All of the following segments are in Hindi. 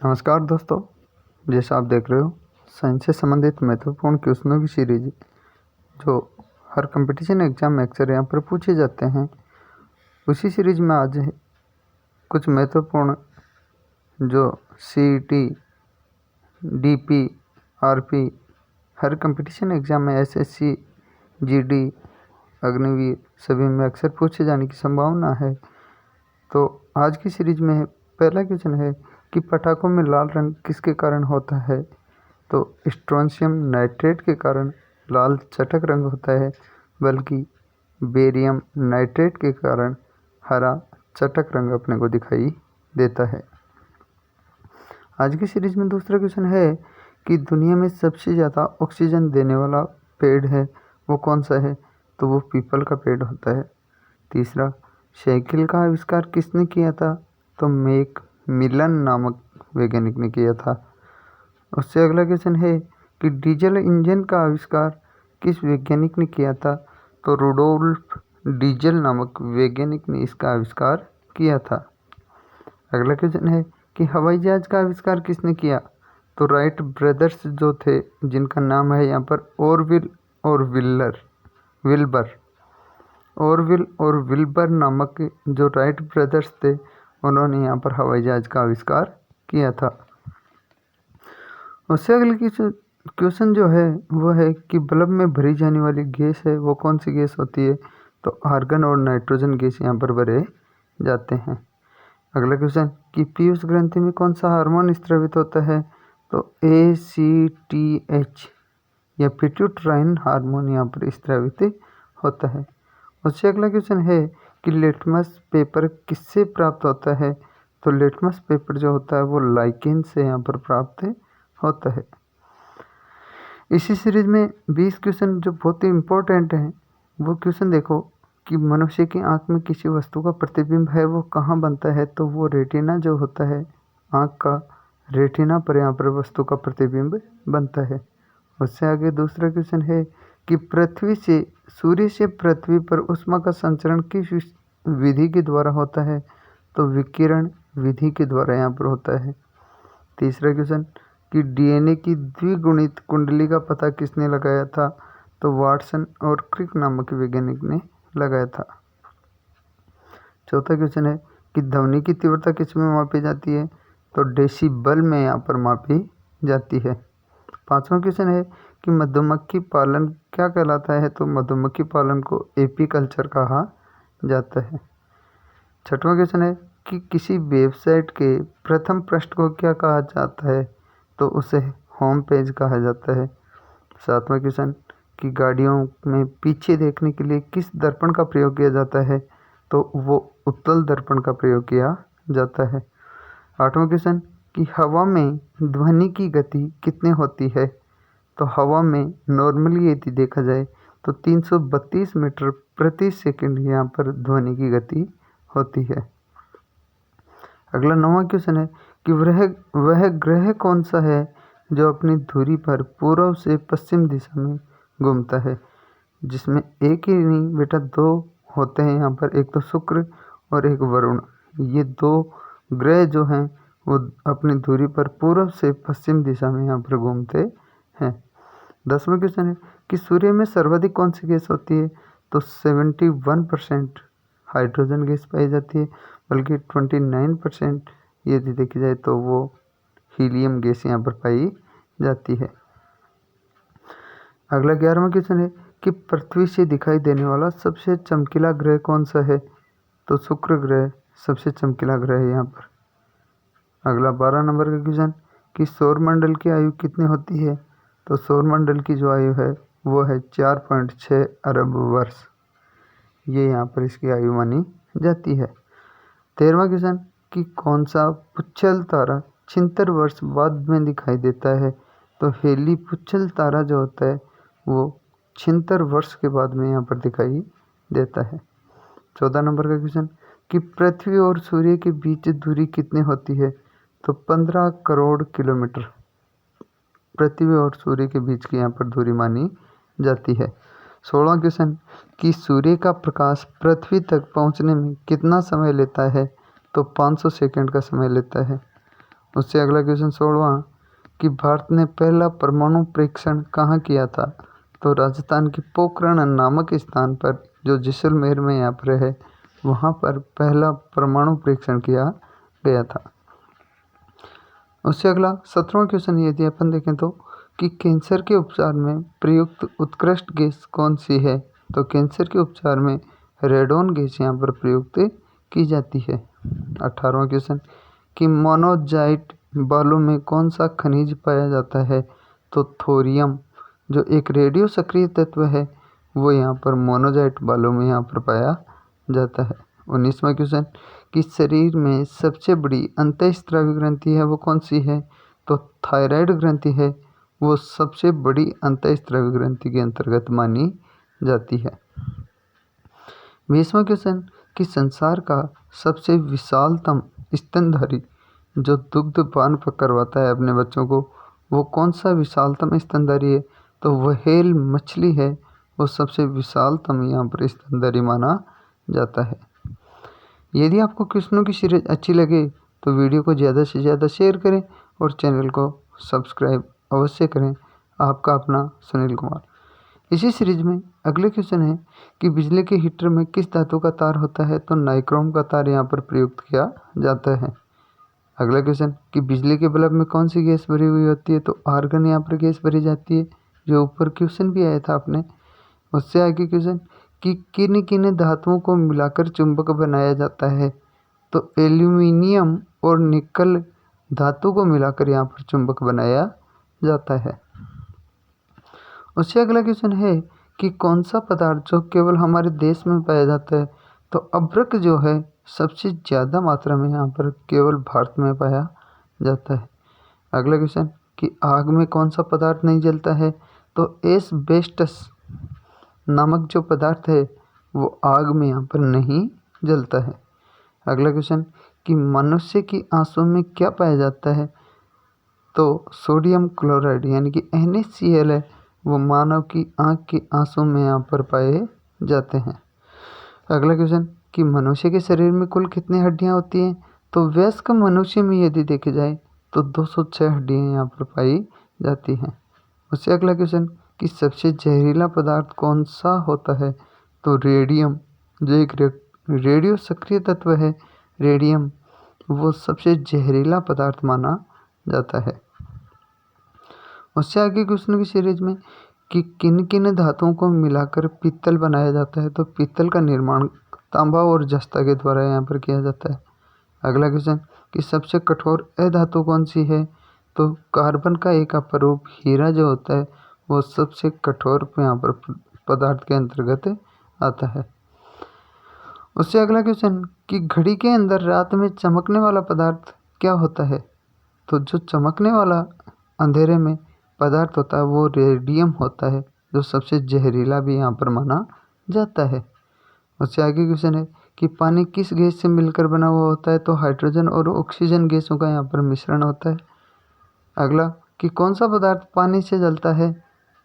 नमस्कार दोस्तों, जैसा आप देख रहे हो साइंस से संबंधित महत्वपूर्ण क्वेश्चनों की सीरीज जो हर कंपटीशन एग्जाम में अक्सर यहाँ पर पूछे जाते हैं। उसी सीरीज में आज कुछ महत्वपूर्ण जो CET, DP, RP हर कंपटीशन एग्जाम में SSC, GD, अग्निवीर सभी में अक्सर पूछे जाने की संभावना है। तो आज की सीरीज में पहला क्वेश्चन है कि पटाखों में लाल रंग किसके कारण होता है। तो स्ट्रोंशियम नाइट्रेट के कारण लाल चटक रंग होता है, बल्कि बेरियम नाइट्रेट के कारण हरा चटक रंग अपने को दिखाई देता है। आज की सीरीज में दूसरा क्वेश्चन है कि दुनिया में सबसे ज़्यादा ऑक्सीजन देने वाला पेड़ है वो कौन सा है। तो वो पीपल का पेड़ होता है। तीसरा, साइकिल का आविष्कार किसने किया था। तो मैक मिलन नामक वैज्ञानिक ने किया था। उससे अगला क्वेश्चन है कि डीजल इंजन का आविष्कार किस वैज्ञानिक ने किया था। तो रुडोल्फ डीजल नामक वैज्ञानिक ने इसका आविष्कार किया था। अगला क्वेश्चन है कि हवाई जहाज का आविष्कार किसने किया। तो राइट ब्रदर्स जो थे, जिनका नाम है यहाँ पर ऑरविल और विल्बर नामक जो राइट ब्रदर्स थे, उन्होंने यहाँ पर हवाई जहाज का आविष्कार किया था। उससे अगले क्वेश्चन जो है वो है कि बल्ब में भरी जाने वाली गैस है वो कौन सी गैस होती है। तो आर्गन और नाइट्रोजन गैस यहाँ पर भरे जाते हैं। अगला क्वेश्चन कि पीयूष ग्रंथि में कौन सा हार्मोन स्रावित होता है। तो ACTH या पिट्यूटराइन हार्मोन यहाँ पर स्रावित होता है। उससे अगला क्वेश्चन है कि लिटमस पेपर किससे प्राप्त होता है। तो लिटमस पेपर जो होता है वो लाइकेन से यहाँ पर प्राप्त होता है। इसी सीरीज में 20 क्वेश्चन जो बहुत ही इम्पोर्टेंट हैं वो क्वेश्चन देखो कि मनुष्य की आंख में किसी वस्तु का प्रतिबिंब है वो कहाँ बनता है। तो वो रेटिना जो होता है, आंख का रेटिना पर यहाँ पर वस्तु का प्रतिबिंब बनता है। उससे आगे दूसरा क्वेश्चन है कि सूर्य से पृथ्वी पर ऊष्मा का संचरण किस विधि के द्वारा होता है। तो विकिरण विधि के द्वारा यहाँ पर होता है। तीसरा क्वेश्चन कि DNA की द्विगुणित कुंडली का पता किसने लगाया था। तो वाटसन और क्रिक नामक वैज्ञानिक ने लगाया था। चौथा क्वेश्चन है कि ध्वनि की तीव्रता किस में मापी जाती है। तो डेसिबल में यहाँ पर मापी जाती है। पांचवा क्वेश्चन है कि मधुमक्खी पालन क्या कहलाता है। तो मधुमक्खी पालन को एपीकल्चर कहा जाता है। छठवां क्वेश्चन है कि किसी वेबसाइट के प्रथम पृष्ठ को क्या कहा जाता है। तो उसे होम पेज कहा जाता है। सातवां क्वेश्चन कि गाड़ियों में पीछे देखने के लिए किस दर्पण का प्रयोग किया जाता है। तो वो उत्तल दर्पण का प्रयोग किया जाता है। आठवां क्वेश्चन कि हवा में ध्वनि की गति कितनी होती है। तो हवा में नॉर्मली यदि देखा जाए तो 332 मीटर प्रति सेकंड यहाँ पर ध्वनि की गति होती है। अगला 9वां क्वेश्चन है कि वह ग्रह कौन सा है जो अपनी धुरी पर पूर्व से पश्चिम दिशा में घूमता है, जिसमें एक ही नहीं बेटा दो होते हैं यहाँ पर, एक तो शुक्र और एक वरुण। ये दो ग्रह जो हैं वो अपनी धुरी पर पूर्व से पश्चिम दिशा में यहाँ पर घूमते हैं। 10वां क्वेश्चन है कि सूर्य में सर्वाधिक कौन सी गैस होती है। तो 71% हाइड्रोजन गैस पाई जाती है, बल्कि 29% यदि देखी जाए तो वो हीलियम गैस यहाँ पर पाई जाती है। अगला 11वां क्वेश्चन है कि पृथ्वी से दिखाई देने वाला सबसे चमकीला ग्रह कौन सा है। तो शुक्र ग्रह सबसे चमकीला ग्रह है यहाँ पर। अगला 12 नंबर का क्वेश्चन कि सौरमंडल की आयु कितनी होती है। तो सौरमंडल की जो आयु है वो है 4.6 अरब वर्ष। ये यहाँ पर इसकी आयु मानी जाती है। 13वां क्वेश्चन कि कौन सा पुच्छल तारा 76 वर्ष बाद में दिखाई देता है। तो हेली पुच्छल तारा जो होता है वो 76 वर्ष के बाद में यहाँ पर दिखाई देता है। 14 नंबर का क्वेश्चन कि पृथ्वी और सूर्य के बीच दूरी कितनी होती है। तो 15 करोड़ किलोमीटर पृथ्वी और सूर्य के बीच की यहाँ पर दूरी मानी जाती है। 16वां क्वेश्चन कि सूर्य का प्रकाश पृथ्वी तक पहुँचने में कितना समय लेता है। तो 500 सेकंड का समय लेता है। उससे अगला क्वेश्चन 16वां कि भारत ने पहला परमाणु परीक्षण कहाँ किया था? तो राजस्थान के पोखरण नामक स्थान पर, जो जैसलमेर में यहाँ पर है, वहाँ पर पहला परमाणु परीक्षण किया गया था। उससे अगला 17वां क्वेश्चन यदि अपन देखें तो कि कैंसर के उपचार में प्रयुक्त उत्कृष्ट गैस कौन सी है? तो कैंसर के उपचार में रेडोन गैस यहाँ पर प्रयुक्त की जाती है। 18वां क्वेश्चन कि मोनोजाइट बालू में कौन सा खनिज पाया जाता है? तो थोरियम, जो एक रेडियो सक्रिय तत्व है, वो यहाँ पर मोनोजाइट बालू में यहाँ पर पाया जाता है। 19वां क्वेश्चन कि शरीर में सबसे बड़ी अंतःस्रावी ग्रंथि है वो कौन सी है? तो थायराइड ग्रंथि है, वो सबसे बड़ी अंतःस्रावी ग्रंथि के अंतर्गत मानी जाती है। 20वां क्वेश्चन कि संसार का सबसे विशालतम स्तनधारी जो दुग्धपान करवाता है अपने बच्चों को, वो कौन सा विशालतम स्तनधारी है? तो व्हेल मछली है, वो सबसे विशालतम यहाँ पर स्तनधारी माना जाता है। यदि आपको क्वेश्चनों की सीरीज अच्छी लगे तो वीडियो को ज़्यादा से ज़्यादा शेयर करें और चैनल को सब्सक्राइब अवश्य करें। आपका अपना सुनील कुमार। इसी सीरीज में अगले क्वेश्चन है कि बिजली के हीटर में किस धातु का तार होता है? तो नाइक्रोम का तार यहाँ पर प्रयुक्त किया जाता है। अगला क्वेश्चन कि बिजली के बल्ब में कौन सी गैस भरी हुई होती है? तो आर्गन यहाँ पर गैस भरी जाती है, जो ऊपर क्वेश्चन भी आया था आपने। उससे आगे क्वेश्चन कि किन किन धातुओं को मिलाकर चुंबक बनाया जाता है? तो एल्यूमिनियम और निकल धातु को मिलाकर यहाँ पर चुंबक बनाया जाता है। उससे अगला क्वेश्चन है कि कौन सा पदार्थ जो केवल हमारे देश में पाया जाता है? तो अभ्रक जो है सबसे ज़्यादा मात्रा में यहाँ पर केवल भारत में पाया जाता है। अगला क्वेश्चन कि आग में कौन सा पदार्थ नहीं जलता है? तो एस्बेस्टस नामक जो पदार्थ है वो आग में यहाँ पर नहीं जलता है। अगला क्वेश्चन कि मनुष्य की आंसू में क्या पाया जाता है? तो सोडियम क्लोराइड यानी कि NaCl है, वो मानव की आँख के आंसू में यहाँ पर पाए जाते हैं। अगला क्वेश्चन कि मनुष्य के शरीर में कुल कितनी हड्डियाँ होती हैं? तो वयस्क मनुष्य में यदि देखे जाए तो 206 हड्डियाँ यहाँ पर पाई जाती हैं। उससे अगला क्वेश्चन कि सबसे जहरीला पदार्थ कौन सा होता है? तो रेडियम, जो एक रेडियो सक्रिय तत्व है, रेडियम, वो सबसे जहरीला पदार्थ माना जाता है। उससे आगे क्वेश्चन की सीरीज में कि किन किन धातुओं को मिलाकर पीतल बनाया जाता है? तो पीतल का निर्माण तांबा और जस्ता के द्वारा यहाँ पर किया जाता है। अगला क्वेश्चन कि सबसे कठोर अधातु कौन सी है? तो कार्बन का एक अपरूप हीरा जो होता है वो सबसे कठोर यहाँ पर पदार्थ के अंतर्गत आता है। उससे अगला क्वेश्चन कि घड़ी के अंदर रात में चमकने वाला पदार्थ क्या होता है? तो जो चमकने वाला अंधेरे में पदार्थ होता है वो रेडियम होता है, जो सबसे जहरीला भी यहाँ पर माना जाता है। उससे आगे क्वेश्चन है कि पानी किस गैस से मिलकर बना हुआ होता है? तो हाइड्रोजन और ऑक्सीजन गैसों का यहाँ पर मिश्रण होता है। अगला कि कौन सा पदार्थ पानी से जलता है?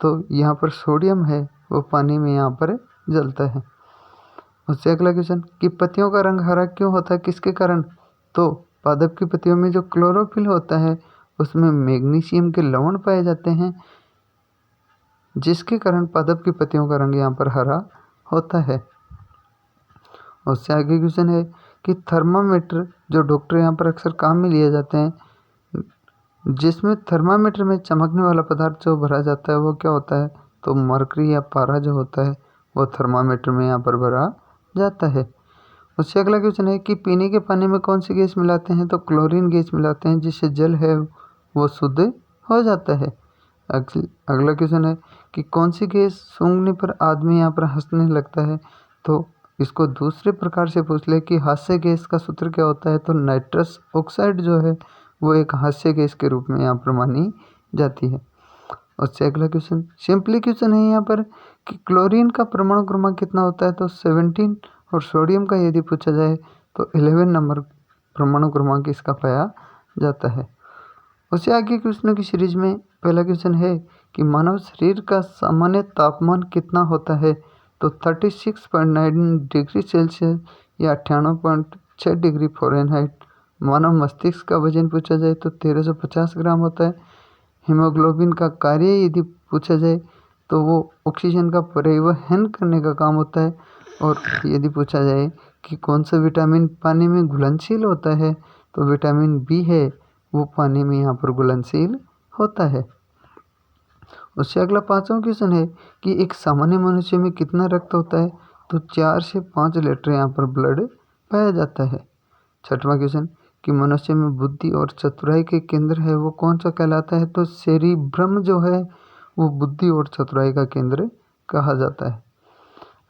तो यहाँ पर सोडियम है, वो पानी में यहाँ पर जलता है। उससे अगला क्वेश्चन कि पत्तियों का रंग हरा क्यों होता है, किसके कारण? तो पादप की पत्तियों में जो क्लोरोफिल होता है उसमें मैग्नीशियम के लवण पाए जाते हैं, जिसके कारण पादप की पत्तियों का रंग यहाँ पर हरा होता है। उससे आगे क्वेश्चन है कि थर्मामीटर जो डॉक्टर यहाँ पर अक्सर काम में लिए जाते हैं, जिसमें थर्मामीटर में चमकने वाला पदार्थ जो भरा जाता है वो क्या होता है? तो मरकरी या पारा जो होता है वो थर्मामीटर में यहाँ पर भरा जाता है। उससे अगला क्वेश्चन है कि पीने के पानी में कौन सी गैस मिलाते हैं? तो क्लोरीन गैस मिलाते हैं, जिससे जल है वो शुद्ध हो जाता है। अगला क्वेश्चन है कि कौन सी गैस सूंघने पर आदमी यहाँ पर हंसने लगता है? तो इसको दूसरे प्रकार से पूछ ले कि हास्य गैस का सूत्र क्या होता है? तो नाइट्रस ऑक्साइड जो है वो एक हास्य गैस के रूप में यहाँ पर मानी जाती है। उससे अगला क्वेश्चन सिंपली क्वेश्चन है यहाँ पर कि क्लोरीन का परमाणु क्रमांक कितना होता है? तो 17 और सोडियम का यदि पूछा जाए तो 11 नंबर परमाणु क्रमांक इसका पाया जाता है। उससे आगे क्वेश्चनों की सीरीज में पहला क्वेश्चन है कि मानव शरीर का सामान्य तापमान कितना होता है? तो 36.9 डिग्री सेल्सियस या 98.6 डिग्री फ़ारेनहाइट मानव मस्तिष्क का वजन पूछा जाए तो 1350 ग्राम होता है। हीमोग्लोबिन का कार्य यदि पूछा जाए तो वो ऑक्सीजन का परिवहन करने का काम होता है। और यदि पूछा जाए कि कौन सा विटामिन पानी में घुलनशील होता है तो विटामिन बी है, वो पानी में यहाँ पर घुलनशील होता है। उससे अगला 5वां क्वेश्चन है कि एक सामान्य मनुष्य में कितना रक्त होता है, तो 4 से 5 लीटर यहाँ पर ब्लड पाया जाता है। 6वां क्वेश्चन कि मनुष्य में बुद्धि और चतुराई के केंद्र है वो कौन सा कहलाता है, तो सेरिब्रम जो है वो बुद्धि और चतुराई का केंद्र कहा जाता है।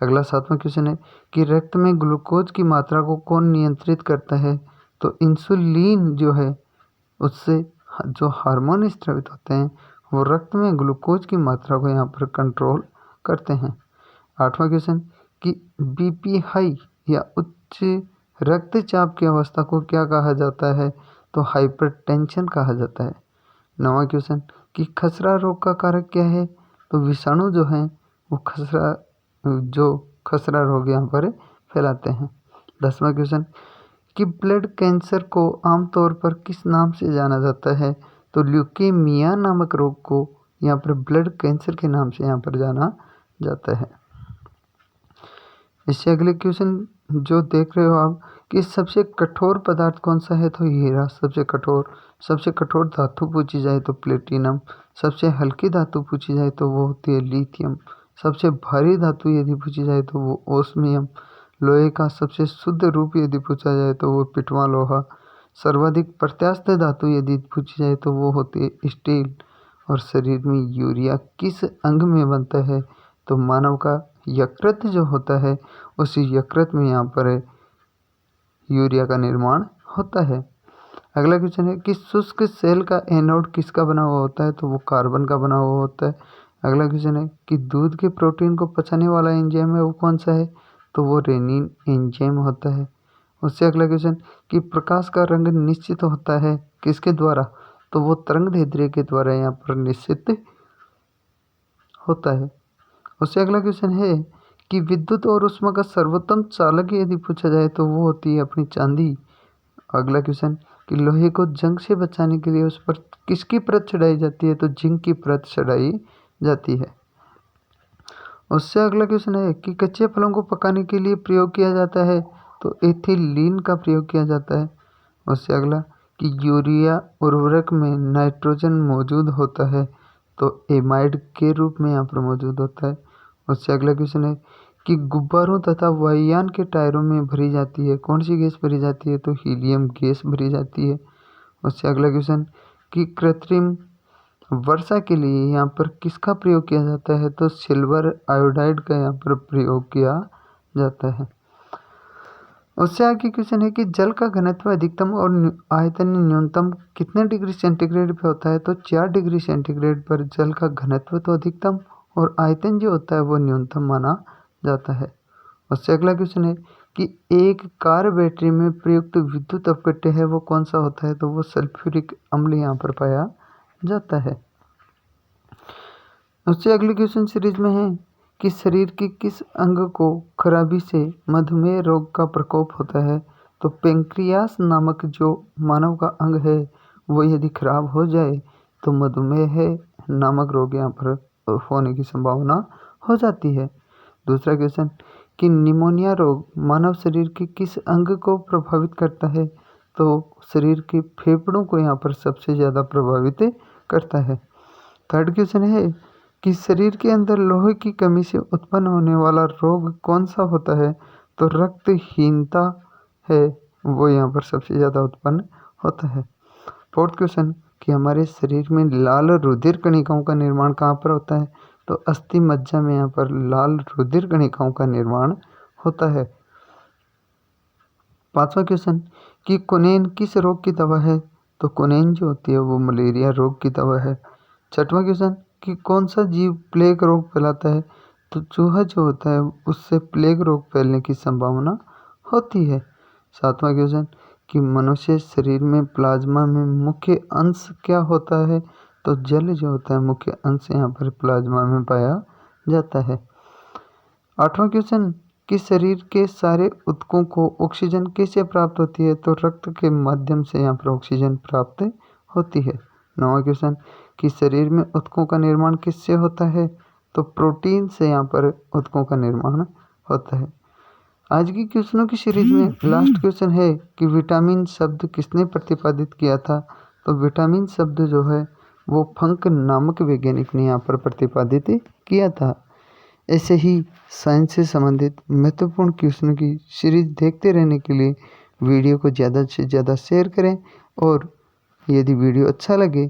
अगला 7वां क्वेश्चन है कि रक्त में ग्लूकोज की मात्रा को कौन नियंत्रित करता है, तो इंसुलिन जो है उससे जो हार्मोन स्रावित होते हैं वो रक्त में ग्लूकोज की मात्रा को यहाँ पर कंट्रोल करते हैं। 8वां क्वेश्चन कि बीपी हाई या उच्च रक्तचाप की अवस्था को क्या कहा जाता है, तो हाइपरटेंशन कहा जाता है। 9वां क्वेश्चन कि खसरा रोग का कारक क्या है, तो विषाणु जो हैं वो खसरा रोग यहाँ पर फैलाते हैं। 10वां क्वेश्चन कि ब्लड कैंसर को आमतौर पर किस नाम से जाना जाता है, तो ल्यूकेमिया नामक रोग को यहाँ पर ब्लड कैंसर के नाम से यहाँ पर जाना जाता है। इससे अगले क्वेश्चन जो देख रहे हो आप कि सबसे कठोर पदार्थ कौन सा है, तो हीरा सबसे कठोर धातु पूछी जाए तो प्लेटिनम, सबसे हल्की धातु पूछी जाए तो वो होती है लिथियम, सबसे भारी धातु यदि पूछी जाए तो वो ओस्मियम, लोहे का सबसे शुद्ध रूप यदि पूछा जाए तो वो पिटवा लोहा, सर्वाधिक प्रत्यास्थ धातु यदि पूछी जाए तो वो होती है स्टील। और शरीर में यूरिया किस अंग में बनता है, तो मानव का यकृत जो होता है उसी यकृत में यहाँ पर यूरिया का निर्माण होता है। अगला क्वेश्चन है कि शुष्क सेल का एनोड किसका बना हुआ होता है, तो वो कार्बन का बना हुआ होता है। अगला क्वेश्चन है कि दूध के प्रोटीन को पचाने वाला एंजाइम है वो कौन सा है, तो वो रेनिन एंजाइम होता है। उससे अगला क्वेश्चन कि प्रकाश का रंग निश्चित होता है किसके द्वारा, तो वो तरंगदैर्ध्य के द्वारा यहाँ पर निश्चित होता है। उससे अगला क्वेश्चन है कि विद्युत और ऊष्मा का सर्वोत्तम चालक यदि पूछा जाए तो वो होती है अपनी चांदी। अगला क्वेश्चन कि लोहे को जंग से बचाने के लिए उस पर किसकी परत चढ़ाई जाती है, तो जिंक की परत चढ़ाई जाती है। उससे अगला क्वेश्चन है कि कच्चे फलों को पकाने के लिए प्रयोग किया जाता है, तो एथिलीन का प्रयोग किया जाता है। उससे अगला कि यूरिया उर्वरक में नाइट्रोजन मौजूद होता है, तो एमाइड के रूप में यहाँ पर मौजूद होता है। उससे अगला क्वेश्चन है कि गुब्बारों तथा वायुयान के टायरों में भरी जाती है कौन सी गैस भरी जाती है, तो हीलियम गैस भरी जाती है। उससे अगला क्वेश्चन कि कृत्रिम वर्षा के लिए यहाँ पर किसका प्रयोग किया जाता है, तो सिल्वर आयोडाइड का यहाँ पर प्रयोग किया जाता है। उससे आगे क्वेश्चन है कि जल का घनत्व अधिकतम और आयतन न्यूनतम कितने डिग्री सेंटीग्रेड पे होता है, तो 4 डिग्री सेंटीग्रेड पर जल का घनत्व तो अधिकतम और आयतन जो होता है वो न्यूनतम माना जाता है। उससे अगला क्वेश्चन है कि एक कार बैटरी में प्रयुक्त विद्युत अपघट्य है वो कौन सा होता है, तो वो सल्फ्यूरिक अम्ल यहाँ पर पाया जाता है। उससे अगली क्वेश्चन सीरीज में है कि शरीर के किस अंग को खराबी से मधुमेह रोग का प्रकोप होता है, तो पेंक्रियास नामक जो मानव का अंग है वो यदि खराब हो जाए तो मधुमेह नामक रोग यहाँ पर होने की संभावना हो जाती है। दूसरा क्वेश्चन कि निमोनिया रोग मानव शरीर के किस अंग को प्रभावित करता है, तो शरीर के फेफड़ों को यहाँ पर सबसे ज़्यादा प्रभावित करता है। थर्ड क्वेश्चन है कि शरीर के अंदर लोहे की कमी से उत्पन्न होने वाला रोग कौन सा होता है, तो रक्तहीनता है वो यहाँ पर सबसे ज़्यादा उत्पन्न होता है। फोर्थ क्वेश्चन कि हमारे शरीर में लाल रुधिर कणिकाओं का निर्माण कहाँ पर होता है, तो अस्थि मज्जा में यहाँ पर लाल रुधिर कणिकाओं का निर्माण होता है। पांचवा क्वेश्चन कि कोनेन किस रोग की दवा है, तो कोनेन जो होती है वो मलेरिया रोग की दवा है। छठवां क्वेश्चन कि कौन सा जीव प्लेग रोग फैलाता है, तो चूहा जो होता है उससे प्लेग रोग फैलने की संभावना होती है। सातवां क्वेश्चन कि मनुष्य शरीर में प्लाज्मा में मुख्य अंश क्या होता है, तो जल जो होता है मुख्य अंश यहाँ पर प्लाज्मा में पाया जाता है। आठवां क्वेश्चन कि शरीर के सारे ऊतकों को ऑक्सीजन कैसे प्राप्त होती है, तो रक्त के माध्यम से यहाँ पर ऑक्सीजन प्राप्त होती है। 9वां क्वेश्चन कि शरीर में ऊतकों का निर्माण किससे होता है, तो प्रोटीन से यहाँ पर ऊतकों का निर्माण होता है। आज की क्वेश्चनों की सीरीज में लास्ट क्वेश्चन है कि विटामिन शब्द किसने प्रतिपादित किया था, तो विटामिन शब्द जो है वो फंक नामक वैज्ञानिक ने यहाँ पर प्रतिपादित किया था। ऐसे ही साइंस से संबंधित महत्वपूर्ण क्वेश्चनों की सीरीज देखते रहने के लिए वीडियो को ज़्यादा से ज़्यादा शेयर करें, और यदि वीडियो अच्छा लगे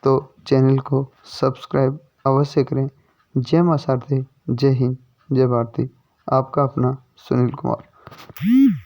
तो चैनल को सब्सक्राइब अवश्य करें। जय मां शारदे, जय हिंद, जय भारती। आपका अपना सुनील कुमार।